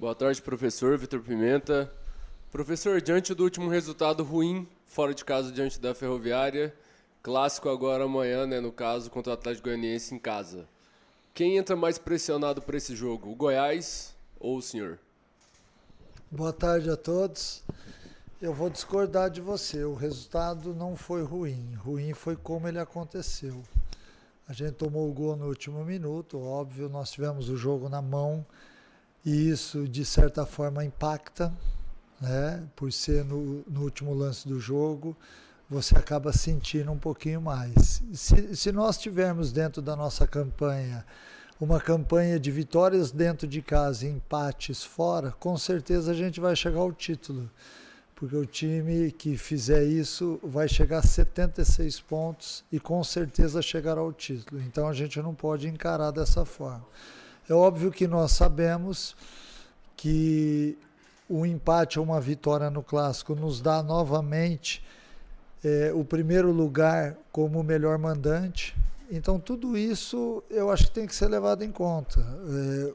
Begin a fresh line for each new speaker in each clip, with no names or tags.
Boa tarde, professor Vitor Pimenta. Professor, diante do último resultado ruim, fora de casa diante da Ferroviária, clássico agora amanhã, né, no caso, contra o Atlético Goianiense em casa. Quem entra mais pressionado para esse jogo, o Goiás ou o senhor?
Boa tarde a todos. Eu vou discordar de você. O resultado não foi ruim. Ruim foi como ele aconteceu. A gente tomou o gol no último minuto, óbvio, nós tivemos o jogo na mão e isso, de certa forma, impacta, né? Por ser no último lance do jogo, você acaba sentindo um pouquinho mais. Se nós tivermos dentro da nossa campanha uma campanha de vitórias dentro de casa e empates fora, com certeza a gente vai chegar ao título. Porque o time que fizer isso vai chegar a 76 pontos e com certeza chegará ao título. Então a gente não pode encarar dessa forma. É óbvio que nós sabemos que um empate ou uma vitória no Clássico nos dá novamente o primeiro lugar como o melhor mandante. Então tudo isso eu acho que tem que ser levado em conta.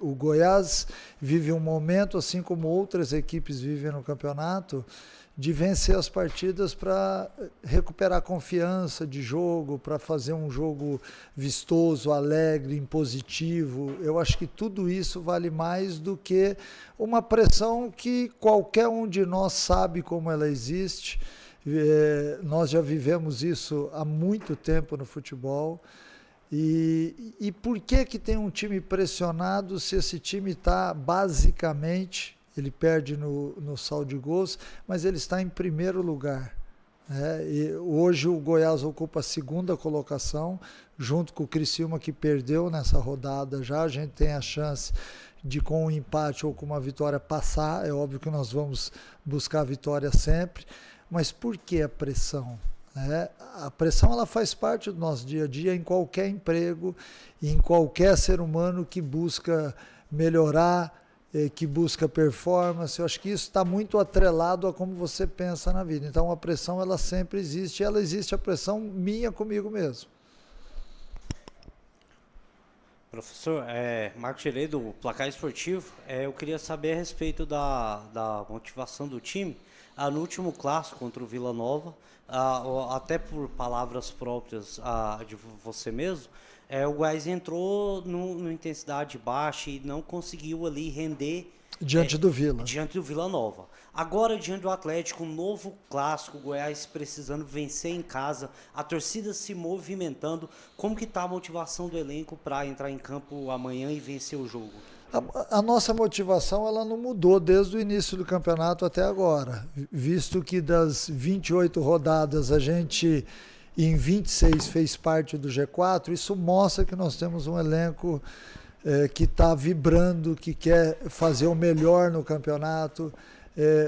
O Goiás vive um momento, assim como outras equipes vivem no campeonato, de vencer as partidas para recuperar confiança de jogo, para fazer um jogo vistoso, alegre, impositivo. Eu acho que tudo isso vale mais do que uma pressão que qualquer um de nós sabe como ela existe. Nós já vivemos isso há muito tempo no futebol. E por que tem um time pressionado se esse time está basicamente, ele perde no saldo de gols, mas ele está em primeiro lugar, né? E hoje o Goiás ocupa a segunda colocação, junto com o Criciúma, que perdeu nessa rodada já. A gente tem a chance de, com um empate ou com uma vitória, passar. É óbvio que nós vamos buscar a vitória sempre, mas por que a pressão? A pressão, ela faz parte do nosso dia a dia em qualquer emprego, em qualquer ser humano que busca melhorar, que busca performance. Eu acho que isso está muito atrelado a como você pensa na vida. Então a pressão, ela sempre existe, e ela existe, a pressão minha comigo mesmo.
Professor, Marco Gerei, do Placar Esportivo. Eu queria saber a respeito da motivação do time. No último clássico contra o Vila Nova, até por palavras próprias de você mesmo, o Goiás entrou numa intensidade baixa e não conseguiu ali render
diante do Vila.
Diante do Vila Nova. Agora, diante do Atlético, um novo clássico, o Goiás precisando vencer em casa, a torcida se movimentando. Como que está a motivação do elenco para entrar em campo amanhã e vencer o jogo?
A nossa motivação, ela não mudou desde o início do campeonato até agora, visto que das 28 rodadas a gente em 26 fez parte do G4. Isso mostra que nós temos um elenco que está vibrando, que quer fazer o melhor no campeonato.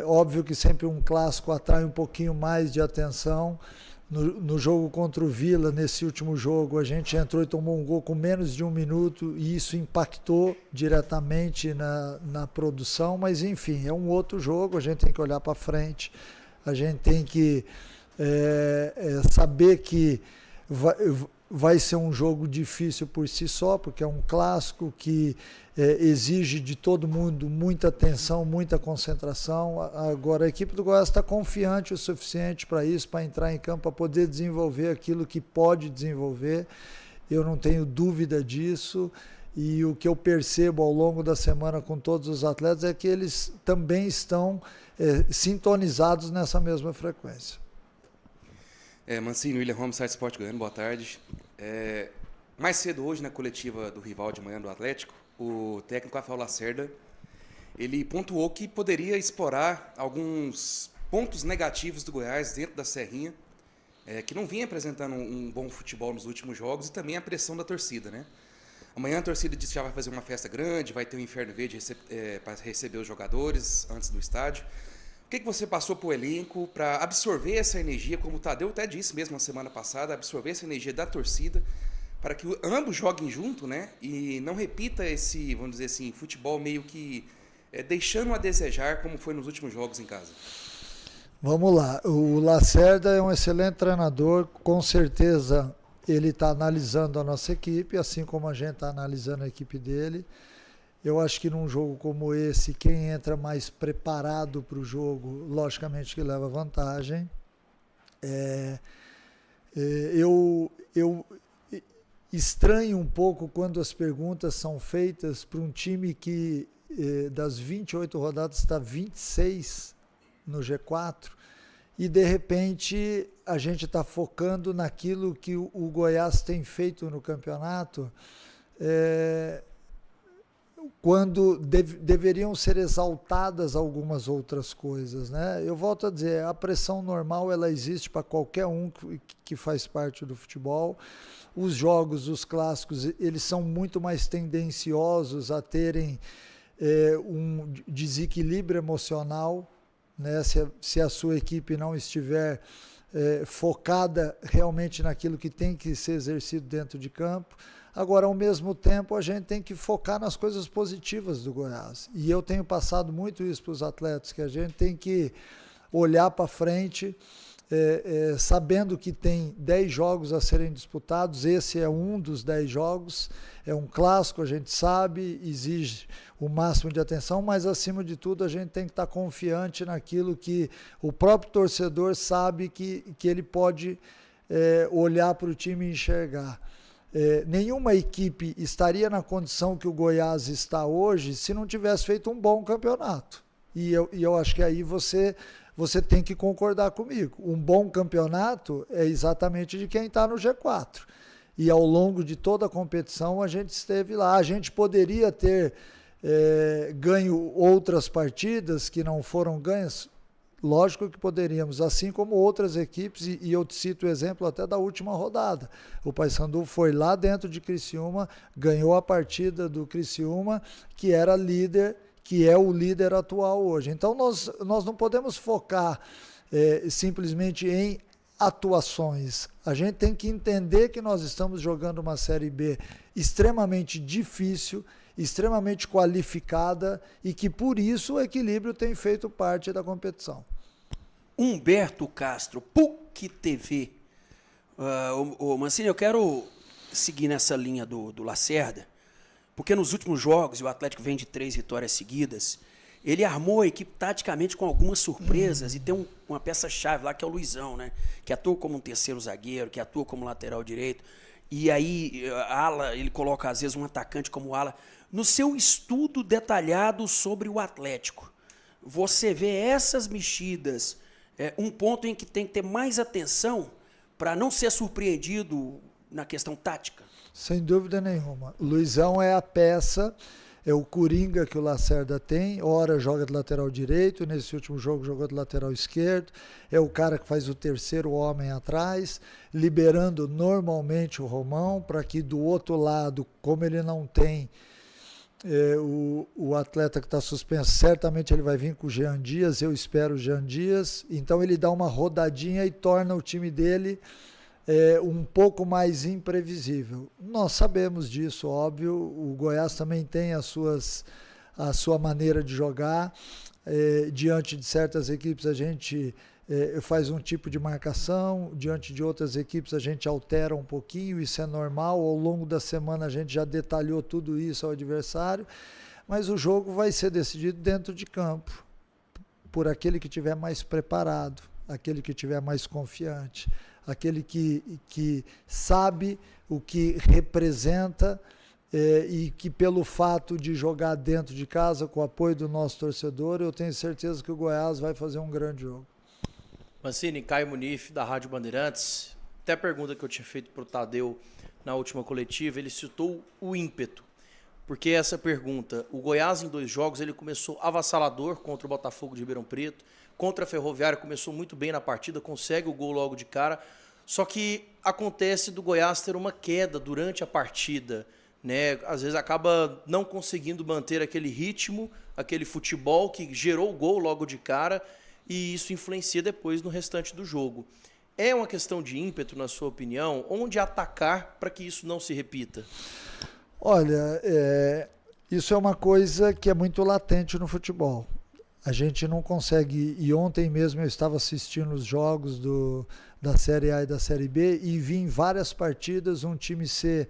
Óbvio que sempre um clássico atrai um pouquinho mais de atenção. No jogo contra o Vila, nesse último jogo, a gente entrou e tomou um gol com menos de 1 minuto e isso impactou diretamente na produção, mas enfim, é um outro jogo, a gente tem que olhar para frente, a gente tem que saber que vai ser um jogo difícil por si só, porque é um clássico que exige de todo mundo muita atenção, muita concentração. Agora a equipe do Goiás está confiante o suficiente para isso, para entrar em campo, para poder desenvolver aquilo que pode desenvolver. Eu não tenho dúvida disso, e o que eu percebo ao longo da semana com todos os atletas é que eles também estão sintonizados nessa mesma frequência.
Mancini, William Holmes, Site Sport Goiano, boa tarde. Mais cedo hoje, na coletiva do rival de manhã do Atlético, o técnico Rafael Lacerda, ele pontuou que poderia explorar alguns pontos negativos do Goiás dentro da Serrinha, que não vinha apresentando um bom futebol nos últimos jogos, e também a pressão da torcida, né? Amanhã a torcida disse que já vai fazer uma festa grande, vai ter um inferno verde para receber os jogadores antes do estádio. O que você passou para o elenco para absorver essa energia, como o Tadeu até disse mesmo na semana passada, absorver essa energia da torcida, para que ambos joguem junto, né? E não repita esse, vamos dizer assim, futebol meio que deixando a desejar, como foi nos últimos jogos em casa?
Vamos lá. O Lacerda é um excelente treinador, com certeza ele está analisando a nossa equipe, assim como a gente está analisando a equipe dele. Eu acho que num jogo como esse, quem entra mais preparado para o jogo, logicamente que leva vantagem. Eu estranho um pouco quando as perguntas são feitas para um time que das 28 rodadas está 26 no G4 e de repente a gente está focando naquilo que o Goiás tem feito no campeonato, quando deveriam ser exaltadas algumas outras coisas, né? Eu volto a dizer, a pressão normal ela existe para qualquer um que faz parte do futebol. Os jogos, os clássicos, eles são muito mais tendenciosos a terem um desequilíbrio emocional, né? Se a sua equipe não estiver focada realmente naquilo que tem que ser exercido dentro de campo. Agora, ao mesmo tempo, a gente tem que focar nas coisas positivas do Goiás. E eu tenho passado muito isso para os atletas, que a gente tem que olhar para frente, sabendo que tem 10 jogos a serem disputados. Esse é um dos 10 jogos, é um clássico, a gente sabe, exige o máximo de atenção, mas, acima de tudo, a gente tem que estar confiante naquilo que o próprio torcedor sabe que ele pode olhar para o time e enxergar. Nenhuma equipe estaria na condição que o Goiás está hoje se não tivesse feito um bom campeonato. E eu acho que aí você tem que concordar comigo. Um bom campeonato é exatamente de quem está no G4. E ao longo de toda a competição a gente esteve lá. A gente poderia ter ganho outras partidas que não foram ganhas. Lógico que poderíamos, assim como outras equipes, e eu te cito o exemplo até da última rodada. O Paysandu foi lá dentro de Criciúma, ganhou a partida do Criciúma, que era líder, que é o líder atual hoje. Então nós não podemos focar simplesmente em atuações. A gente tem que entender que nós estamos jogando uma Série B extremamente difícil, extremamente qualificada e que por isso o equilíbrio tem feito parte da competição.
Humberto Castro, PUC TV. Mancini, eu quero seguir nessa linha do Lacerda, porque nos últimos jogos, e o Atlético vem de 3 vitórias seguidas, ele armou a equipe taticamente com algumas surpresas e tem uma peça-chave lá que é o Luizão, né? Que atua como um terceiro zagueiro, que atua como lateral direito. E aí, ala, ele coloca às vezes um atacante como ala. No seu estudo detalhado sobre o Atlético, você vê essas mexidas, um ponto em que tem que ter mais atenção para não ser surpreendido na questão tática?
Sem dúvida nenhuma. O Luizão é a peça, é o coringa que o Lacerda tem, ora joga de lateral direito, nesse último jogo jogou de lateral esquerdo, é o cara que faz o terceiro homem atrás, liberando normalmente o Romão, para que do outro lado, como ele não tem o atleta que está suspenso, certamente ele vai vir com o Jean Dias, eu espero o Jean Dias, então ele dá uma rodadinha e torna o time dele um pouco mais imprevisível. Nós sabemos disso, óbvio, o Goiás também tem a sua maneira de jogar, diante de certas equipes a gente faz um tipo de marcação, diante de outras equipes a gente altera um pouquinho, isso é normal, ao longo da semana a gente já detalhou tudo isso ao adversário, mas o jogo vai ser decidido dentro de campo, por aquele que estiver mais preparado, aquele que estiver mais confiante, aquele que sabe o que representa e que pelo fato de jogar dentro de casa com o apoio do nosso torcedor, eu tenho certeza que o Goiás vai fazer um grande jogo.
Mancini, Caio Munif, da Rádio Bandeirantes. Até a pergunta que eu tinha feito para o Tadeu na última coletiva, ele citou o ímpeto. Porque essa pergunta, o Goiás em 2 jogos, ele começou avassalador contra o Botafogo de Ribeirão Preto, contra a Ferroviária, começou muito bem na partida, consegue o gol logo de cara, só que acontece do Goiás ter uma queda durante a partida, né? Às vezes acaba não conseguindo manter aquele ritmo, aquele futebol que gerou o gol logo de cara, e isso influencia depois no restante do jogo. É uma questão de ímpeto, na sua opinião? Onde atacar para que isso não se repita?
Olha, isso é uma coisa que é muito latente no futebol. A gente não consegue, e ontem mesmo eu estava assistindo os jogos da Série A e da Série B e vi em várias partidas um time ser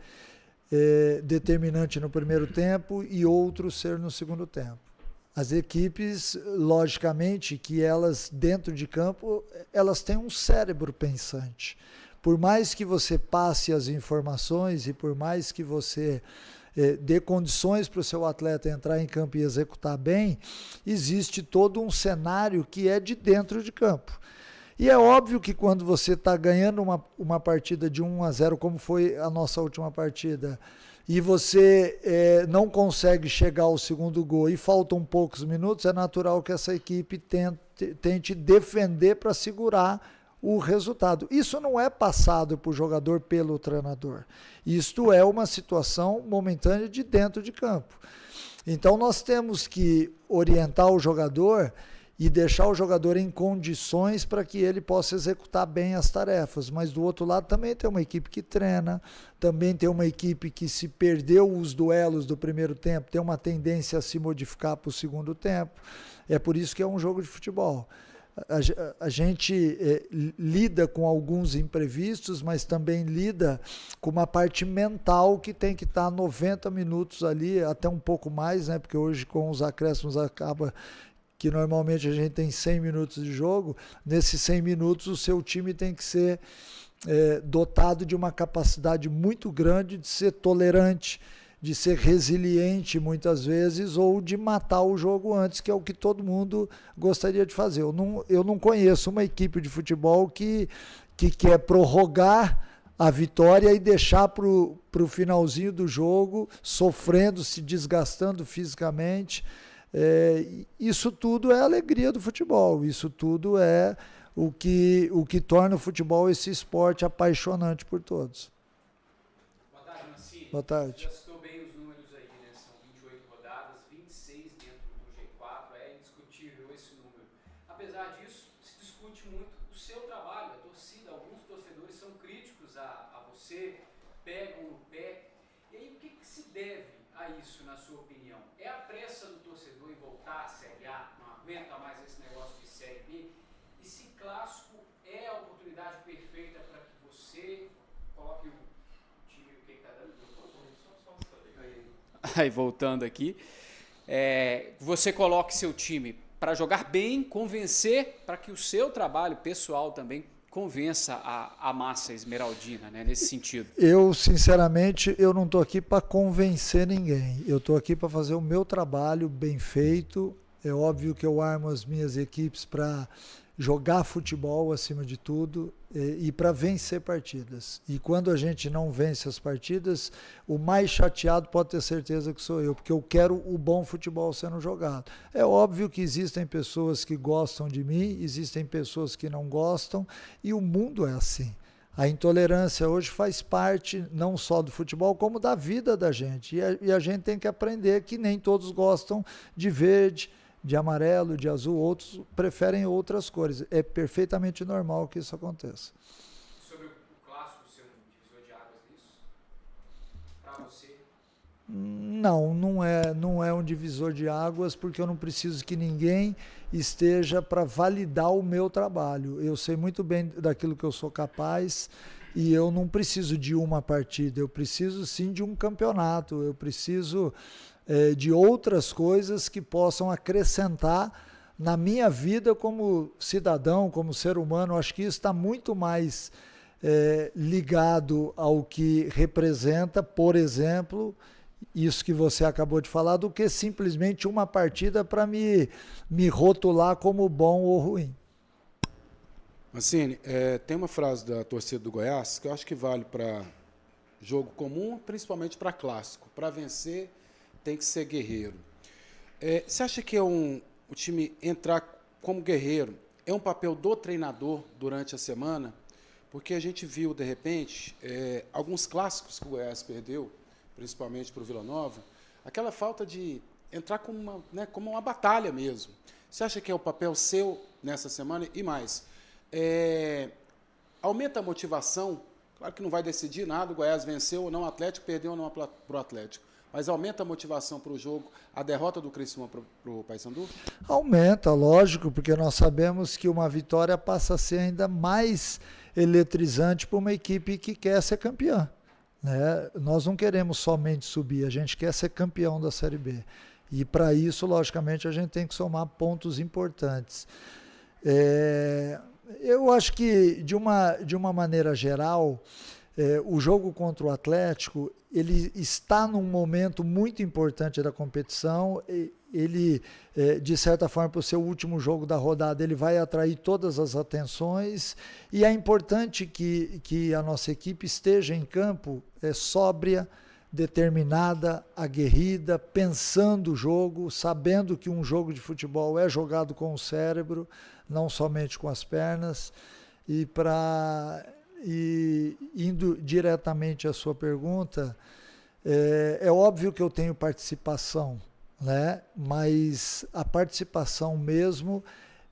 determinante no primeiro tempo e outro ser no segundo tempo. As equipes, logicamente, que elas dentro de campo, elas têm um cérebro pensante. Por mais que você passe as informações e por mais que você dê condições para o seu atleta entrar em campo e executar bem, existe todo um cenário que é de dentro de campo. E é óbvio que quando você está ganhando uma partida de 1-0, como foi a nossa última partida, e você não consegue chegar ao segundo gol e faltam poucos minutos, é natural que essa equipe tente defender para segurar o resultado. Isso não é passado para o jogador pelo treinador. Isto é uma situação momentânea de dentro de campo. Então nós temos que orientar o jogador e deixar o jogador em condições para que ele possa executar bem as tarefas. Mas do outro lado também tem uma equipe que treina, também tem uma equipe que, se perdeu os duelos do primeiro tempo, tem uma tendência a se modificar para o segundo tempo. É por isso que é um jogo de futebol. A gente lida com alguns imprevistos, mas também lida com uma parte mental que tem que estar 90 minutos ali, até um pouco mais, né? Porque hoje com os acréscimos acaba que normalmente a gente tem 100 minutos de jogo. Nesses 100 minutos o seu time tem que ser dotado de uma capacidade muito grande de ser tolerante, de ser resiliente muitas vezes, ou de matar o jogo antes, que é o que todo mundo gostaria de fazer. Eu não conheço uma equipe de futebol que quer prorrogar a vitória e deixar para o finalzinho do jogo, sofrendo, se desgastando fisicamente. Isso tudo é a alegria do futebol, isso tudo é o que torna o futebol esse esporte apaixonante por todos.
Boa tarde, Mancini.
Boa tarde.
Já citou bem os números aí, né? São 28 rodadas, 26 dentro do G4, é indiscutível esse número. Apesar disso, se discute muito o seu trabalho, a torcida, alguns torcedores são críticos a você, pegam no pé. E aí, o que se deve a isso, na sua opinião? É a pressa do torcedor em voltar à Série A? Não aguenta mais esse negócio de Série B? E se clássico é a oportunidade perfeita para que você coloque o time, o que está dando? Aí, voltando aqui, você coloque seu time para jogar bem, convencer, para que o seu trabalho pessoal também convença a massa esmeraldina, né, nesse sentido.
Eu, sinceramente, eu não estou aqui para convencer ninguém. Eu estou aqui para fazer o meu trabalho bem feito. É óbvio que eu armo as minhas equipes para jogar futebol acima de tudo e para vencer partidas. E quando a gente não vence as partidas, o mais chateado pode ter certeza que sou eu, porque eu quero o bom futebol sendo jogado. É óbvio que existem pessoas que gostam de mim, existem pessoas que não gostam, e o mundo é assim. A intolerância hoje faz parte não só do futebol, como da vida da gente. E a gente tem que aprender que nem todos gostam de verde, de amarelo, de azul, outros preferem outras cores. É perfeitamente normal que isso aconteça.
Sobre o clássico, ser um divisor de águas nisso? Para você?
Não é um divisor de águas, porque eu não preciso que ninguém esteja para validar o meu trabalho. Eu sei muito bem daquilo que eu sou capaz e eu não preciso de uma partida, eu preciso sim de um campeonato, eu preciso de outras coisas que possam acrescentar na minha vida como cidadão, como ser humano. Acho que isso está muito mais ligado ao que representa, por exemplo, isso que você acabou de falar, do que simplesmente uma partida para me rotular como bom ou ruim.
Mancini, tem uma frase da torcida do Goiás que eu acho que vale para jogo comum, principalmente para clássico. Para vencer, tem que ser guerreiro. Você acha que o time entrar como guerreiro é um papel do treinador durante a semana? Porque a gente viu, de repente, alguns clássicos que o Goiás perdeu, principalmente para o Vila Nova, aquela falta de entrar como uma batalha mesmo. Você acha que é o papel seu nessa semana? E mais, aumenta a motivação? Claro que não vai decidir nada, o Goiás venceu ou não o Atlético, perdeu ou não para o Atlético. Mas aumenta a motivação para o jogo, a derrota do Criciúma para o Paysandu?
Aumenta, lógico, porque nós sabemos que uma vitória passa a ser ainda mais eletrizante para uma equipe que quer ser campeã. né? Nós não queremos somente subir, a gente quer ser campeão da Série B. E para isso, logicamente, a gente tem que somar pontos importantes. Eu acho que, de uma maneira geral, o jogo contra o Atlético, ele está num momento muito importante da competição. Ele, de certa forma, para o seu último jogo da rodada, ele vai atrair todas as atenções, e é importante que a nossa equipe esteja em campo sóbria, determinada, aguerrida, pensando o jogo, sabendo que um jogo de futebol é jogado com o cérebro, não somente com as pernas. E indo diretamente à sua pergunta, é óbvio que eu tenho participação, né? Mas a participação mesmo,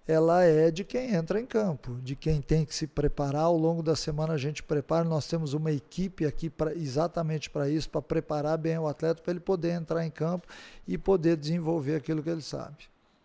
ela é de quem entra em campo, de quem tem que se preparar. Ao longo da semana a gente prepara, nós temos uma equipe aqui exatamente para isso, para preparar bem o atleta, para ele poder entrar em campo e poder desenvolver aquilo que ele sabe.